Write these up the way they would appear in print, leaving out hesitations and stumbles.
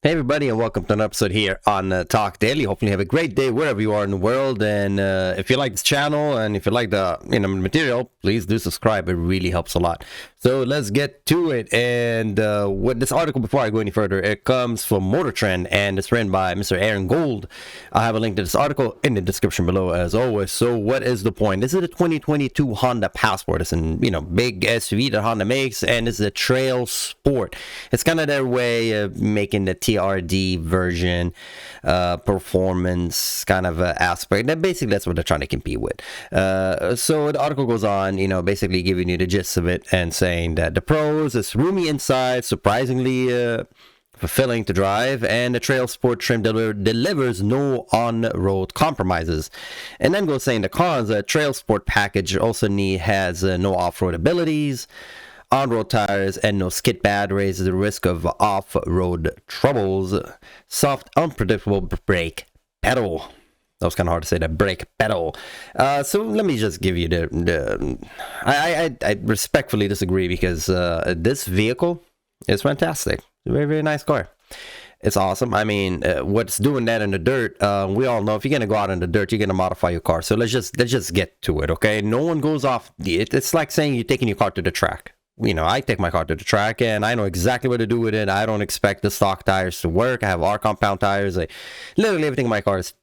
Hey everybody, and welcome to an episode here on Talkdaily. Hopefully you have a great day wherever you are in the world, and if you like this channel and if you like the material, please do subscribe. It really helps a lot. So let's get to it. And with this article, before I go any further, it comes from Motor Trend and it's written by Mr. Aaron Gold. I have a link to this article in the description below as always. So what is the point? This is a 2022 Honda Passport. It's an big SUV that Honda makes, and it's a TrailSport. It's kind of their way of making the TRD version performance kind of aspect. And basically that's what they're trying to compete with. So the article goes on, basically giving you the gist of it and saying that the pros, it's roomy inside, surprisingly fulfilling to drive, and the TrailSport trim delivers no on-road compromises. And then goes saying the cons, the TrailSport package also has no off-road abilities, on-road tires, and no skid pad, raises the risk of off-road troubles. Soft, unpredictable brake pedal. That was kind of hard to say, the brake pedal. So let me just give you I respectfully disagree, because this vehicle is fantastic. It's a very, very nice car. It's awesome. I mean, what's doing that in the dirt, we all know if you're going to go out in the dirt, you're going to modify your car. So let's just get to it, okay? No one goes off. It's like saying you're taking your car to the track. I take my car to the track and I know exactly what to do with it. I don't expect the stock tires to work. I have our compound tires. Literally everything in my car is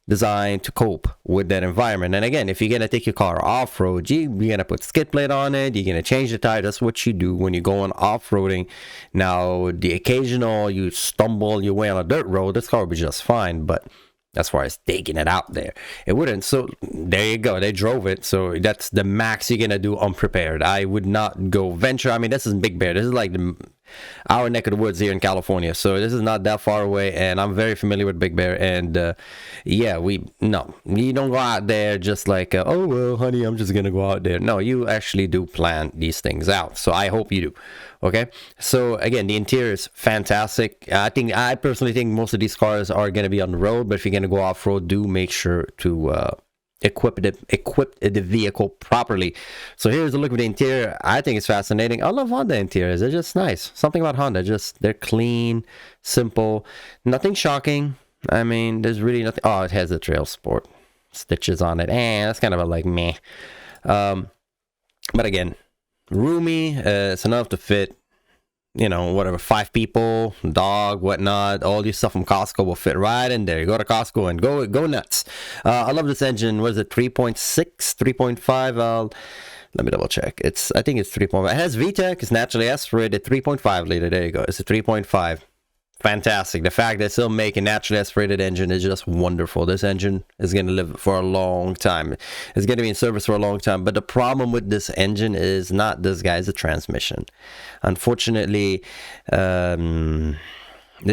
designed to cope with that environment. And again, if you're going to take your car off-road, you're going to put skid plate on it, you're going to change the tire. That's what you do when you're going off-roading. Now, the occasional you stumble your way on a dirt road, this car will be just fine, but as far as taking it out there, it wouldn't. So there you go, they drove it. So that's the max you're gonna do unprepared. I would not go venture. I mean, this is Big Bear. This is like our neck of the woods here in California, so this is not that far away, and I'm very familiar with Big Bear. And yeah, you don't go out there just like oh well honey, I'm just gonna go out there. No, you actually do plan these things out, so I hope you do. Okay, so again, the interior is fantastic. I personally think most of these cars are going to be on the road, but if you're going to go off-road, do make sure to equip the vehicle properly. So here's a look at the interior. I think it's fascinating. I love Honda interiors. They're just nice. Something about Honda, they're clean, simple, nothing shocking. I mean, there's really nothing. Oh, it has the TrailSport stitches on it. That's kind of a like meh. But again, roomy. It's enough to fit, whatever, 5 people, dog, whatnot. All your stuff from Costco will fit right in there. You go to Costco and go nuts. I love this engine. What is it, 3.6, 3.5? Let me double check. I think it's 3.5. It has VTEC. It's naturally aspirated, 3.5 liter. There you go. It's a 3.5. Fantastic. The fact that it's still making naturally aspirated engine is just wonderful. This engine is going to live for a long time. It's going to be in service for a long time. But the problem with this engine is not this, guys, the transmission. Unfortunately, the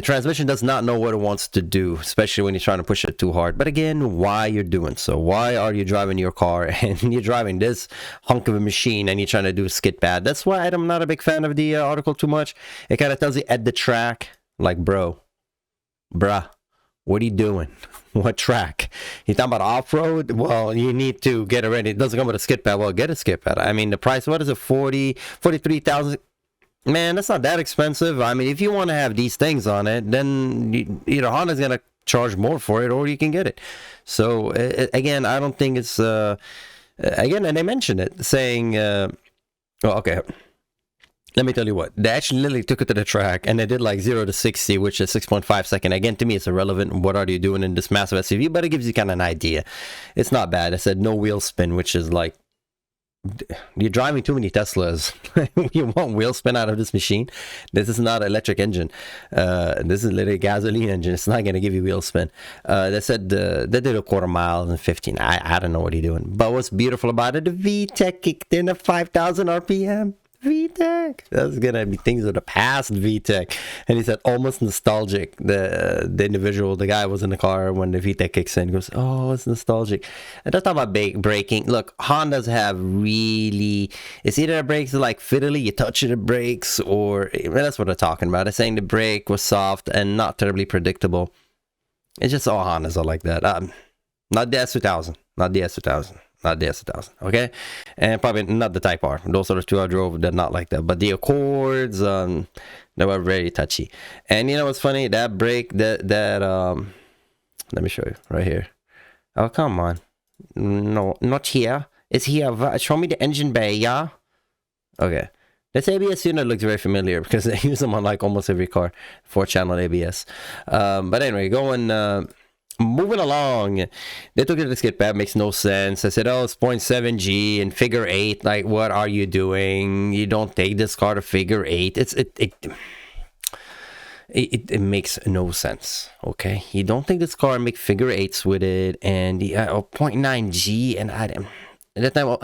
transmission does not know what it wants to do, especially when you're trying to push it too hard. But again, why you're doing so? Why are you driving your car and you're driving this hunk of a machine and you're trying to do a skid pad? That's why I'm not a big fan of the article too much. It kind of tells you at the track, like, bruh, what are you doing? What track? You talking about off-road? Well, you need to get it ready. It doesn't come with a skid pad. Well, get a skid pad. I mean, the price, what is it, 43,000? Man, that's not that expensive. I mean, if you want to have these things on it, then either Honda's going to charge more for it or you can get it. So, again, I don't think it's, again, and they mentioned it, saying, okay. Let me tell you what, they actually literally took it to the track and they did like 0 to 60, which is 6.5 seconds. Again, to me, it's irrelevant. What are you doing in this massive SUV? But it gives you kind of an idea. It's not bad. I said no wheel spin, which is like, you're driving too many Teslas. You want wheel spin out of this machine? This is not an electric engine. This is literally a gasoline engine. It's not going to give you wheel spin. They said they did a quarter mile in 15. I don't know what you're doing. But what's beautiful about it, the VTEC kicked in at 5,000 RPM. VTEC. That's gonna be things of the past. VTEC. And he said almost nostalgic. The individual, the guy was in the car when the VTEC kicks in. He goes, oh, it's nostalgic. And that's not about braking. Look, Hondas have really, it's either the brakes are like fiddly, you touch the brakes, or that's what they're talking about. They're saying the brake was soft and not terribly predictable. It's just all Hondas are like that. Not the S2000. Not the S2000. not the S1000, okay? And probably not the Type R. Those are the two I drove that not like that. But the Accords, they were very touchy. And you know what's funny? That brake, let me show you right here. Oh, come on. No, not here. It's here. Show me the engine bay, yeah? Okay. This ABS unit looks very familiar because they use them on like almost every car, 4-channel ABS. But anyway, moving along. They took it to the skid pad, makes no sense. I said, oh, it's 0.7 G and figure 8. Like, what are you doing? You don't take this car to figure 8. It makes no sense, okay? You don't take this car and make figure 8s with it, and 0.9 G, and at that time,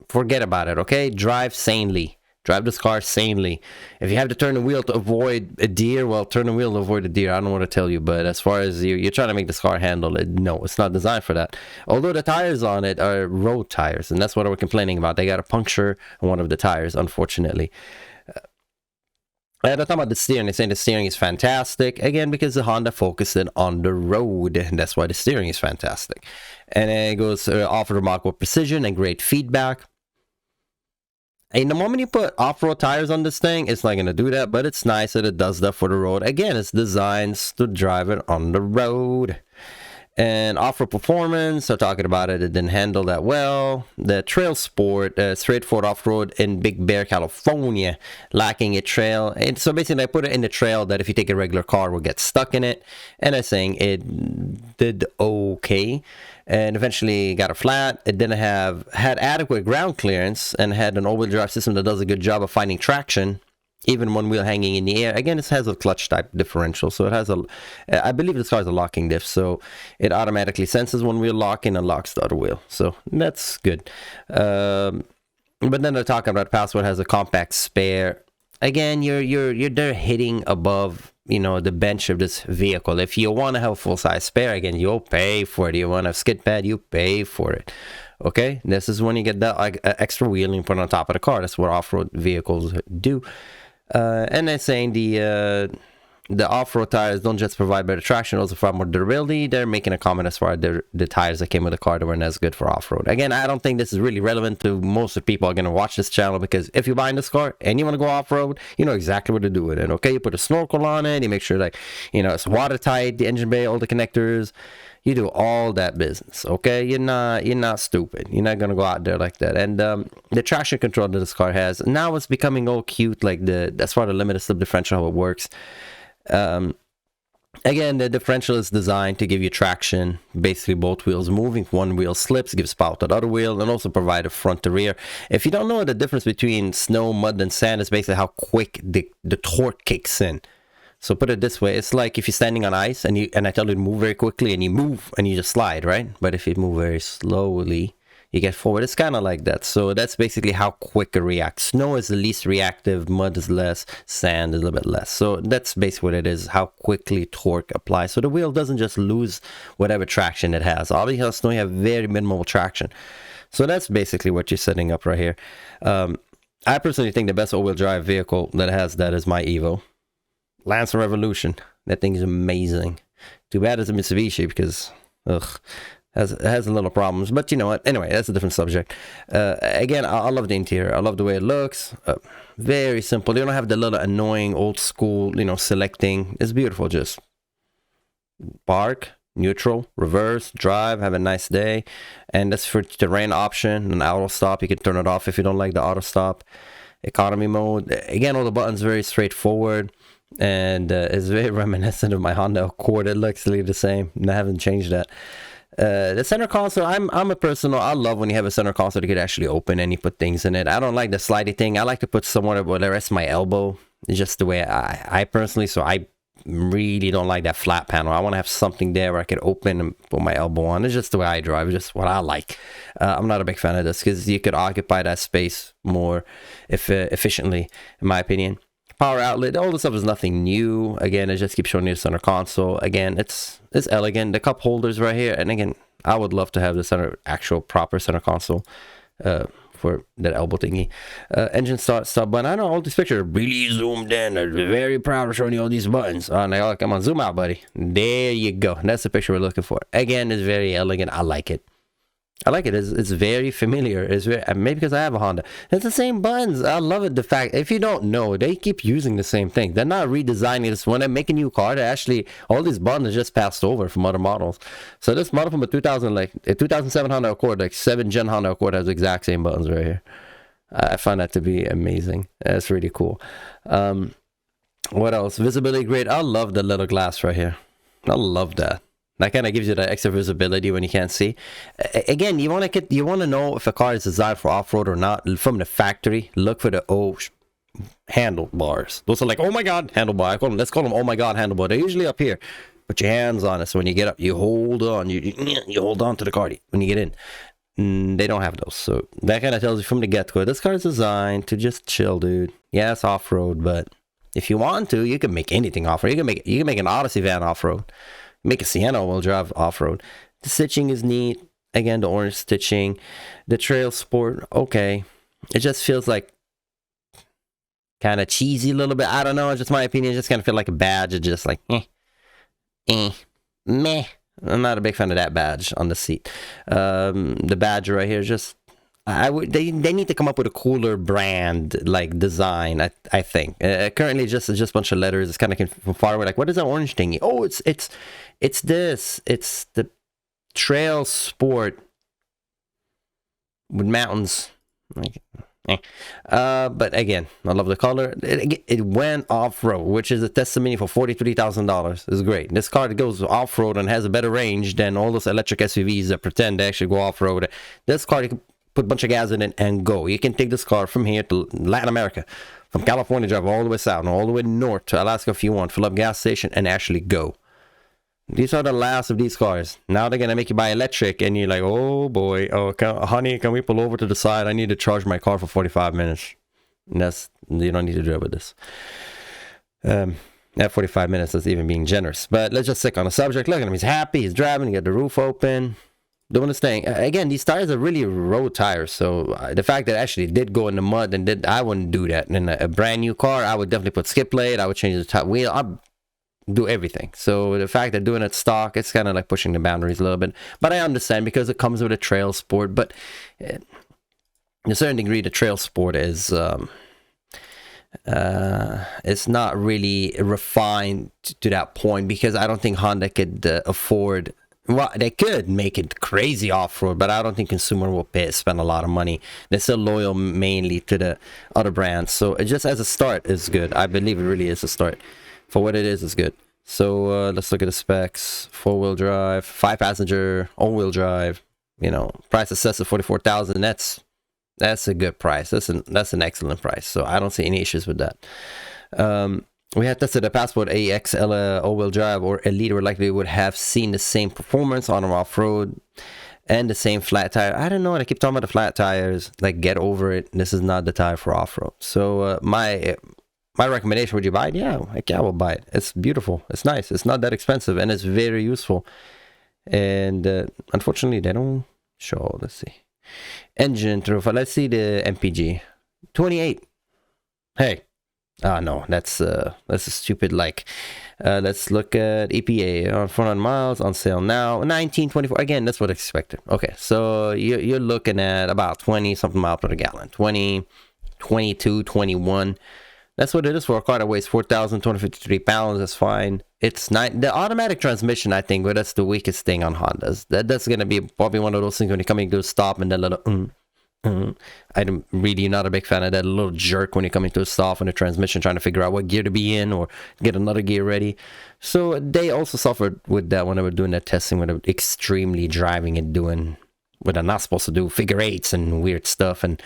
forget about it, okay? Drive sanely. Drive this car sanely. If you have to turn the wheel to avoid a deer, well, turn the wheel to avoid a deer. I don't know what to tell you, but as far as you're trying to make this car handle it, no, it's not designed for that. Although the tires on it are road tires, and that's what we're complaining about. They got a puncture on one of the tires, unfortunately. And I'm talking about the steering. They're saying the steering is fantastic. Again, because the Honda focused it on the road. And that's why the steering is fantastic. And then it goes off remarkable precision and great feedback. And the moment you put off-road tires on this thing, it's not going to do that. But it's nice that it does that for the road. Again, it's designed to drive it on the road. And off-road performance, so talking about it, it didn't handle that well. The TrailSport, straightforward off-road in Big Bear, California, lacking a trail. And so basically, I put it in the trail that if you take a regular car, will get stuck in it. And I'm saying it did okay. And eventually got a flat. It didn't had adequate ground clearance and had an all-wheel drive system that does a good job of finding traction. Even one wheel hanging in the air. Again, it has a clutch type differential, so it has I believe this car has a locking diff, so it automatically senses one wheel locking and locks the other wheel, so that's good. But then they're talking about Password has a compact spare. Again, you're there hitting above, the bench of this vehicle. If you want to have a full-size spare, again, you'll pay for it. You want a skid pad, you pay for it. Okay, this is when you get that extra wheel and you put it on top of the car. That's what off-road vehicles do. And then saying the off-road tires don't just provide better traction, also provide more durability. They're making a comment as far as the tires that came with the car that weren't as good for off-road. Again, I don't think this is really relevant to most of the people are going to watch this channel, because if you're buying this car and you want to go off-road, you know exactly what to do with it. Okay, you put a snorkel on it, you make sure like it's watertight, the engine bay, all the connectors. You do all that business, okay? You're not stupid. You're not gonna go out there like that. And the traction control that this car has now, it's becoming all cute, like that's why the limited slip differential, how it works. Again, the differential is designed to give you traction, basically both wheels moving. One wheel slips, gives power to the other wheel, and also provide a front to rear. If you don't know the difference between snow, mud, and sand, is basically how quick the torque kicks in. So put it this way, it's like if you're standing on ice and I tell you to move very quickly and you move and you just slide, right? But if you move very slowly, you get forward. It's kind of like that. So that's basically how quick it reacts. Snow is the least reactive, mud is less, sand is a little bit less. So that's basically what it is, how quickly torque applies. So the wheel doesn't just lose whatever traction it has. Obviously on snow you have very minimal traction. So that's basically what you're setting up right here. I personally think the best all-wheel drive vehicle that has that is my Evo. Lancer Revolution. That thing is amazing. Too bad it's a Mitsubishi because it has a little problems. But you know what? Anyway, that's a different subject. Again, I love the interior. I love the way it looks. Very simple. They don't have the little annoying old school, selecting. It's beautiful. Just park, neutral, reverse, drive, have a nice day. And that's for terrain option, an auto stop. You can turn it off if you don't like the auto stop. Economy mode. Again, all the buttons very straightforward. And it's very reminiscent of my Honda Accord. It looks really the same, and I haven't changed that. The center console, I'm a personal, I love when you have a center console that you could actually open and you put things in it. I don't like the slidey thing. I like to put somewhere where the rest of my elbow. It's just the way I personally, so I really don't like that flat panel. I want to have something there where I could open and put my elbow on. It's just the way I drive. It's just what I like. I'm not a big fan of this because you could occupy that space more efficiently, in my opinion. Power outlet, all this stuff is nothing new. Again, it just keeps showing you the center console. Again, it's elegant. The cup holders right here, and again, I would love to have the actual proper center console for that elbow thingy. Engine start, stop button. I know all these pictures are really zoomed in. They're very proud of showing you all these buttons. Oh, now come on, zoom out, buddy. There you go. That's the picture we're looking for. Again, it's very elegant. I like it. I like it. It's very familiar. It's very, maybe because I have a Honda. It's the same buttons. I love it. The fact, if you don't know, they keep using the same thing. They're not redesigning this. When they make a new car, they actually, all these buttons just passed over from other models. So this model from a 2000, like a 2007 Honda Accord, like 7th gen Honda Accord, has the exact same buttons right here. I find that to be amazing. That's really cool. What else? Visibility grid. I love the little glass right here. I love that. That kind of gives you that extra visibility when you can't see. Again, you want to know if a car is designed for off-road or not from the factory. Look for the handlebars. Those are like, oh my god, handlebar. Let's call them oh my god handlebar. They're usually up here. Put your hands on it, so when you get up, you hold on. You hold on to the car when you get in. They don't have those, so that kind of tells you from the get-go. This car is designed to just chill, dude. Yeah, it's off-road, but if you want to, you can make anything off-road. You can make an Odyssey van off-road. Make a Sienna all-wheel drive off-road. The stitching is neat. Again, the orange stitching. The TrailSport, okay. It just feels like kind of cheesy a little bit. I don't know. It's just my opinion. It just kind of feel like a badge. It's just like, meh. I'm not a big fan of that badge on the seat. The badge right here is just, they need to come up with a cooler brand like design. I think currently it's just a bunch of letters. It's kind of from far away. Like, what is that orange thingy? Oh, it's this. It's the TrailSport with mountains. Like, but again, I love the color. It went off-road, which is a testimony for $43,000. It's great. This car that goes off-road and has a better range than all those electric SUVs that pretend to actually go off-road. This car, you can put a bunch of gas in it and go. You can take this car from here to Latin America, from California, drive all the way south and all the way north to Alaska if you want, fill up gas station and actually go. These are the last of these cars. Now they're gonna make you buy electric, and you're like, oh boy, honey, can we pull over to the side? I need to charge my car for 45 minutes. And you don't need to do it with this. At 45 minutes, that's even being generous. But let's just stick on the subject. Look at him. He's happy. He's driving. He got the roof open. Doing his thing. Again, these tires are really road tires. So the fact that it actually did go in the mud and I wouldn't do that. In a brand new car, I would definitely put skip plate. I would change the top wheel. I'd do everything. So the fact that doing it stock, it's kind of like pushing the boundaries a little bit. But I understand because it comes with a TrailSport. But to a certain degree, the TrailSport is it's not really refined to that point because I don't think Honda could afford. Well, they could make it crazy off-road, but I don't think consumer will spend a lot of money. They're still loyal mainly to the other brands. So it just as a start is good. I believe it really is a start. For what it is good. So let's look at the specs. 4-wheel drive, 5-passenger, all-wheel drive. You know, price assessed at $44,000. That's a good price. That's an excellent price. So I don't see any issues with that. We had tested a Passport AX all-wheel drive or Elite, or likely would have seen the same performance on an off-road and the same flat tire. I don't know. I keep talking about the flat tires. Like, get over it. This is not the tire for off-road. So my recommendation, would you buy it? Yeah, heck yeah, I will buy it. It's beautiful. It's nice. It's not that expensive, and it's very useful. And unfortunately, they don't show. Let's see. Engine through. Let's see the MPG. 28. Hey. No, that's a stupid like. Let's look at EPA on 400 miles on sale now. 1924. Again, that's what I expected. Okay, so you're looking at about 20 something miles per gallon. 20, 22, 21. That's what it is for a car that weighs 4,253 pounds. That's fine. It's not the automatic transmission, I think, but that's the weakest thing on Hondas. That's gonna be probably one of those things when you're coming to a stop and that little I'm really not a big fan of that little jerk when you're coming to a stop on the transmission, trying to figure out what gear to be in or get another gear ready. So they also suffered with that when they were doing that testing, when they were extremely driving and doing what they're not supposed to do, figure eights and weird stuff, and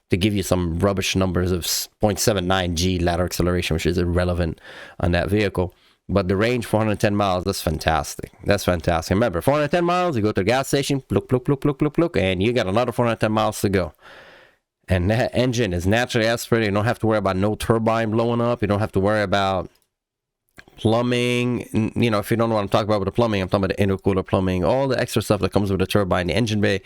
to give you some rubbish numbers of 0.79 G lateral acceleration, which is irrelevant on that vehicle. But the range, 410 miles, that's fantastic. That's fantastic. Remember, 410 miles, you go to the gas station, pluk, pluk, pluk, pluk, pluk, pluk, and you got another 410 miles to go. And that engine is naturally aspirated. You don't have to worry about no turbine blowing up. You don't have to worry about plumbing. You know, if you don't know what I'm talking about with the plumbing, I'm talking about the intercooler plumbing, all the extra stuff that comes with the turbine, the engine bay.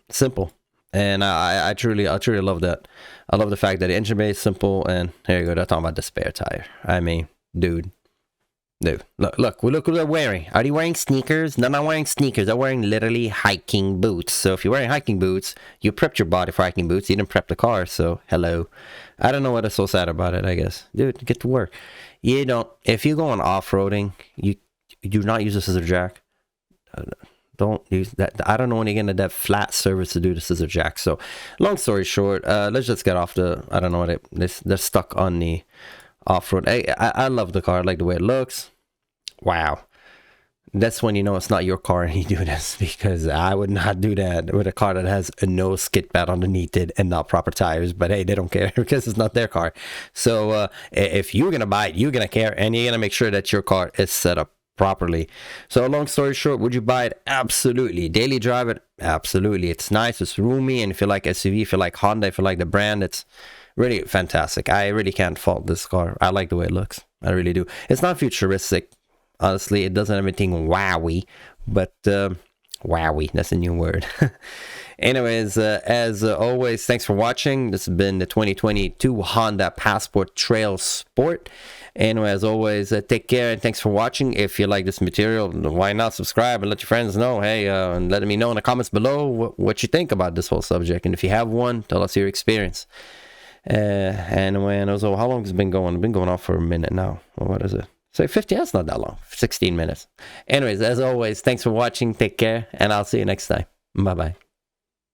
Simple. And I truly love that. I love the fact that the engine bay is simple. And here you go. They're talking about the spare tire. I mean, dude, No, look what they're wearing. Are they wearing sneakers? No, not wearing sneakers. They're wearing literally hiking boots. So if you're wearing hiking boots, you prepped your body for hiking boots. You didn't prep the car, so hello. I don't know what is so sad about it, I guess. Dude, get to work. You don't, if you're going off-roading, you do not use a scissor jack. Don't use that. I don't know when you're gonna have flat surface to do the scissor jack. So long story short, let's just get off the, I don't know what they're stuck on the off-road. I love the car. I like the way it looks. Wow, that's when you know it's not your car and you do this, because I would not do that with a car that has no skid pad underneath it and not proper tires. But hey, they don't care because it's not their car. So if you're gonna buy it, you're gonna care, and you're gonna make sure that your car is set up properly. So long story short, would you buy it? Absolutely. Daily drive it? Absolutely. It's nice, it's roomy, and if you like SUV, if you like Honda, if you like the brand, it's really fantastic. I really can't fault this car. I like the way it looks. I really do. It's not futuristic. Honestly, it doesn't have anything wowie, but wowie, that's a new word. Anyways, as always, thanks for watching. This has been the 2022 Honda Passport TrailSport. Anyway, as always, take care and thanks for watching. If you like this material, why not subscribe and let your friends know? Hey, and let me know in the comments below what you think about this whole subject. And if you have one, tell us your experience. Anyway, and also, how long has it been going? It's been going on for a minute now. Well, what is it? So 50, that's not that long. 16 minutes. Anyways, as always, thanks for watching. Take care, and I'll see you next time. Bye-bye.